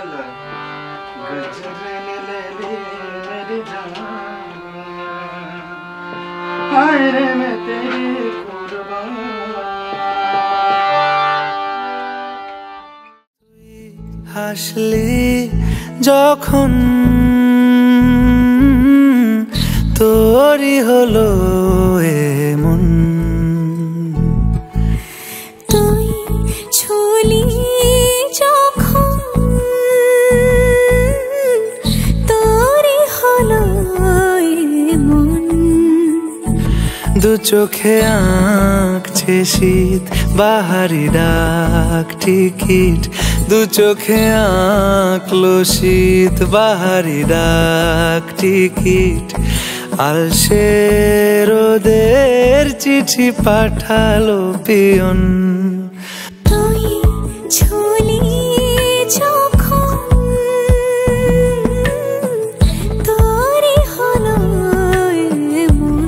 वाला गजरे ने ले ली मेरी जान, हाय रे मैं तेरी कुर्बान। হাসলি যখন তোরই হলো এমন, তুই ছুলি যখন তোরই হলো এমন। দু চোখে আঁকছে শীত বাহারি ডাক টিকিট, দু চোখে আঁকলো শীত বাহারি ডাক টিকিট। আলসে রোদের চিঠি পাঠালো পিয়ন, তুই ছুলি যখন তোরই হলো এমন।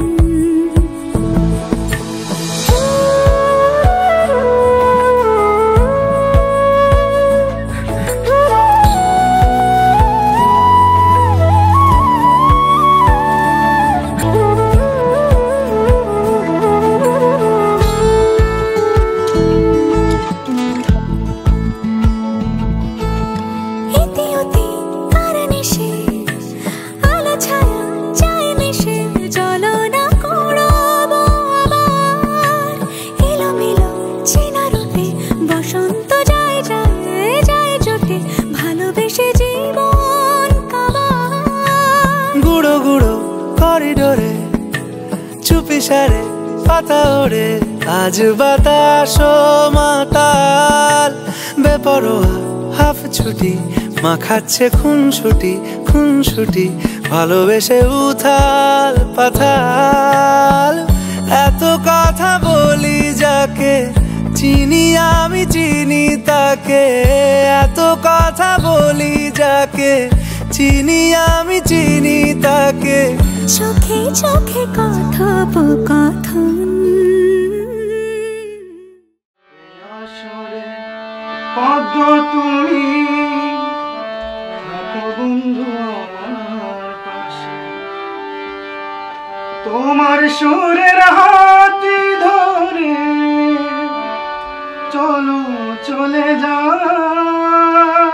গুঁড়ো গুঁড়ো করিডোরে চুপি সারে পাতা ওড়ে, আজ বাতাস মাতাল বেপরোয়া হাফ ছুটি, মাখাচ্ছে খুনসুটি ভালোবেসে উথাল পাথাল। এত কথা বলি যাকে চিনি আমি চিনি তাকে, এত কথা বলি যাকে চিনি আমি চিনি তাকে। চোখে চোখে কথোপকথন, পদ্ম তুমি থাকো বন্ধু আমার পাশে, তোমার সুরের হাতি ধরে চলো চলে যাই।